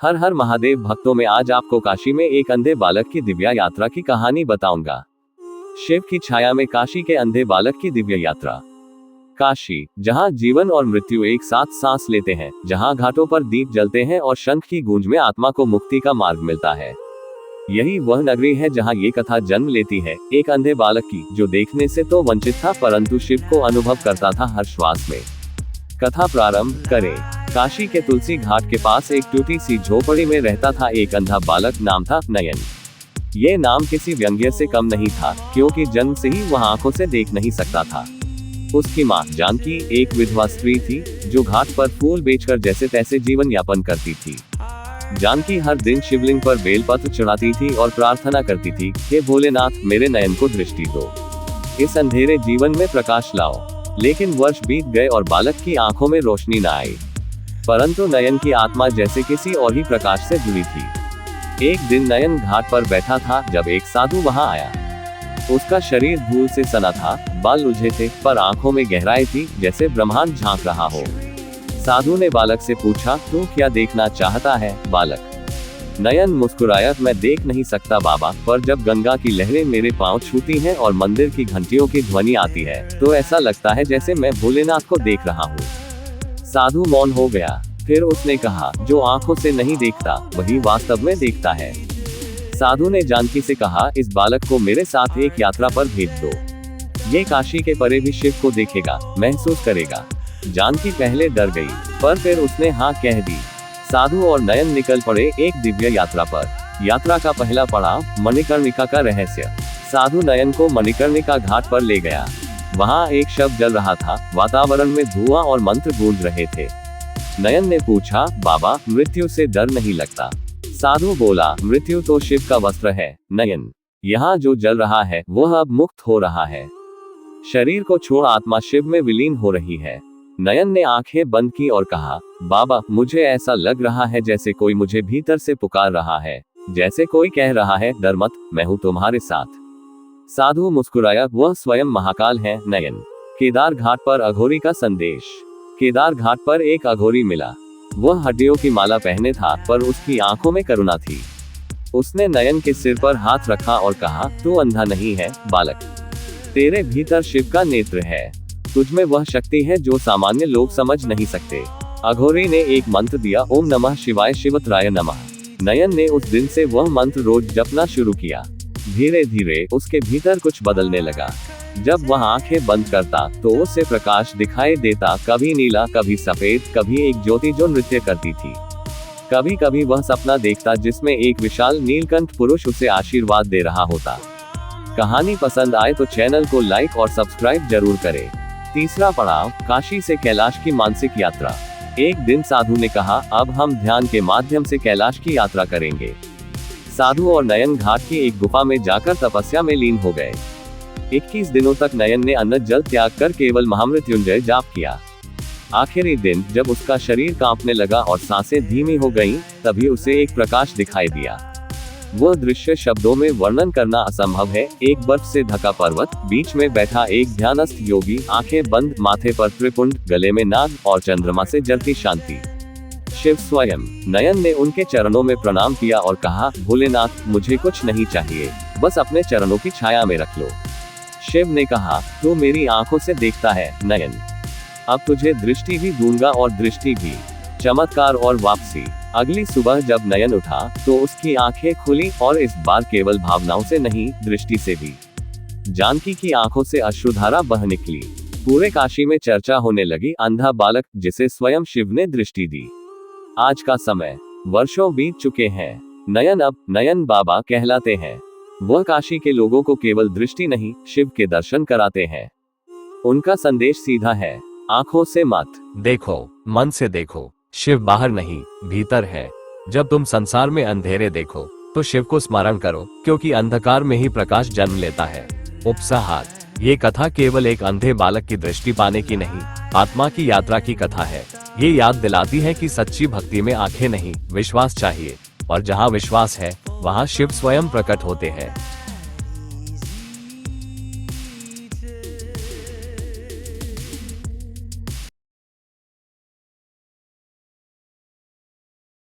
हर हर महादेव भक्तों में आज आपको काशी में एक अंधे बालक की दिव्य यात्रा की कहानी बताऊंगा। शिव की छाया में काशी के अंधे बालक की दिव्य यात्रा। काशी, जहां जीवन और मृत्यु एक साथ सांस लेते हैं, जहां घाटों पर दीप जलते हैं और शंख की गूंज में आत्मा को मुक्ति का मार्ग मिलता है। यही वह नगरी है जहां ये कथा जन्म लेती है, एक अंधे बालक की, जो देखने से तो वंचित था परंतु शिव को अनुभव करता था हर श्वास में। कथा प्रारंभ करें। काशी के तुलसी घाट के पास एक टूटी सी झोपड़ी में रहता था एक अंधा बालक, नाम था नयन। ये नाम किसी व्यंग्य से कम नहीं था, क्योंकि जन्म से ही वह आंखों से देख नहीं सकता था। उसकी माँ जानकी एक विधवा स्त्री थी, जो घाट पर फूल बेचकर जैसे तैसे जीवन यापन करती थी। जानकी हर दिन शिवलिंग पर बेलपत्र चढ़ाती थी और प्रार्थना करती थी, हे भोलेनाथ, मेरे नयन को दृष्टि दो, इस अंधेरे जीवन में प्रकाश लाओ। लेकिन वर्ष बीत गए और बालक की आंखों में रोशनी न आई, परंतु नयन की आत्मा जैसे किसी और ही प्रकाश से जुड़ी थी। एक दिन नयन घाट पर बैठा था जब एक साधु वहां आया। उसका शरीर धूल से सना था, बाल उलझे थे, पर आंखों में गहराई थी, जैसे ब्रह्मांड झांक रहा हो। साधु ने बालक से पूछा, तू क्या देखना चाहता है बालक? नयन मुस्कुराया, मैं देख नहीं सकता बाबा, पर जब गंगा की लहरें मेरे पांव छूती हैं और मंदिर की घंटियों की ध्वनि आती है, तो ऐसा लगता है जैसे मैं भोलेनाथ को देख रहा हूँ। साधु मौन हो गया। फिर उसने कहा, जो आंखों से नहीं देखता वही वास्तव में देखता है। साधु ने जानकी से कहा, इस बालक को मेरे साथ एक यात्रा पर भेज दो। ये काशी के परे भी शिव को देखेगा, महसूस करेगा। जानकी पहले डर गई, पर फिर उसने हाँ कह दी। साधु और नयन निकल पड़े एक दिव्य यात्रा पर। यात्रा का पहला पड़ाव, मणिकर्णिका का रहस्य। साधु नयन को मणिकर्णिका घाट पर ले गया। वहां एक शव जल रहा था, वातावरण में धुआं और मंत्र गूंज रहे थे। नयन ने पूछा, बाबा, मृत्यु से डर नहीं लगता? साधु बोला, मृत्यु तो शिव का वस्त्र है नयन, यहाँ जो जल रहा है वह अब मुक्त हो रहा है। शरीर को छोड़ आत्मा शिव में विलीन हो रही है। नयन ने आंखें बंद की और कहा, बाबा, मुझे ऐसा लग रहा है जैसे कोई मुझे भीतर से पुकार रहा है, जैसे कोई कह रहा है, डर मत, मैं हूं तुम्हारे साथ। साधु मुस्कुराया, वह स्वयं महाकाल है नयन। केदार घाट पर अघोरी का संदेश। केदार घाट पर एक अघोरी मिला। वह हड्डियों की माला पहने था, पर उसकी आंखों में करुणा थी। उसने नयन के सिर पर हाथ रखा और कहा, तू अंधा नहीं है बालक, तेरे भीतर शिव का नेत्र है। तुझमें वह शक्ति है जो सामान्य लोग समझ नहीं सकते। अघोरी ने एक मंत्र दिया, ओम नमः शिवाय शिवत्राय नमः। नयन ने उस दिन से वह मंत्र रोज जपना शुरू किया। धीरे धीरे उसके भीतर कुछ बदलने लगा। जब वह आंखें बंद करता तो उससे प्रकाश दिखाई देता, कभी नीला, कभी सफेद, कभी एक ज्योति जो नृत्य करती थी। कभी कभी वह सपना देखता जिसमें एक विशाल नीलकंठ पुरुष उसे आशीर्वाद दे रहा होता। कहानी पसंद आए तो चैनल को लाइक और सब्सक्राइब जरूर करें। तीसरा पड़ाव, काशी से कैलाश की मानसिक यात्रा। एक दिन साधु ने कहा, अब हम ध्यान के माध्यम से कैलाश की यात्रा करेंगे। साधु और नयन घाट की एक गुफा में जाकर तपस्या में लीन हो गए। 21 दिनों तक नयन ने अन्न जल त्याग कर केवल महामृत्युंजय जाप किया। आखिरी दिन जब उसका शरीर कांपने लगा और सांसें धीमी हो गईं, तभी उसे एक प्रकाश दिखाई दिया। वह दृश्य शब्दों में वर्णन करना असंभव है। एक बर्फ से ढका पर्वत, बीच में बैठा एक ध्यानस्थ योगी, आंखें बंद, माथे पर त्रिपुंड, गले में नाग और चंद्रमा से जलती शांति। शिव स्वयं। नयन ने उनके चरणों में प्रणाम किया और कहा, भोलेनाथ, मुझे कुछ नहीं चाहिए, बस अपने चरणों की छाया में रख लो। शिव ने कहा, तू मेरी आंखों से देखता है नयन, अब तुझे दृष्टि भी दूंगा और दृष्टि भी। चमत्कार और वापसी। अगली सुबह जब नयन उठा तो उसकी आंखें खुली, और इस बार केवल भावनाओं से नहीं, दृष्टि से भी। जानकी की आंखों से अश्रुधारा बह निकली। पूरे काशी में चर्चा होने लगी, अंधा बालक जिसे स्वयं शिव ने दृष्टि दी। आज का समय, वर्षों बीत चुके हैं। नयन अब नयन बाबा कहलाते हैं। वह काशी के लोगों को केवल दृष्टि नहीं, शिव के दर्शन कराते हैं। उनका संदेश सीधा है, आंखों से मत देखो, मन से देखो। शिव बाहर नहीं, भीतर है। जब तुम संसार में अंधेरे देखो तो शिव को स्मरण करो, क्योंकि अंधकार में ही प्रकाश जन्म लेता है। उपसंहार, ये कथा केवल एक अंधे बालक की दृष्टि पाने की नहीं, आत्मा की यात्रा की कथा है। ये याद दिलाती है कि सच्ची भक्ति में आंखें नहीं, विश्वास चाहिए, और जहाँ विश्वास है वहाँ शिव स्वयं प्रकट होते हैं।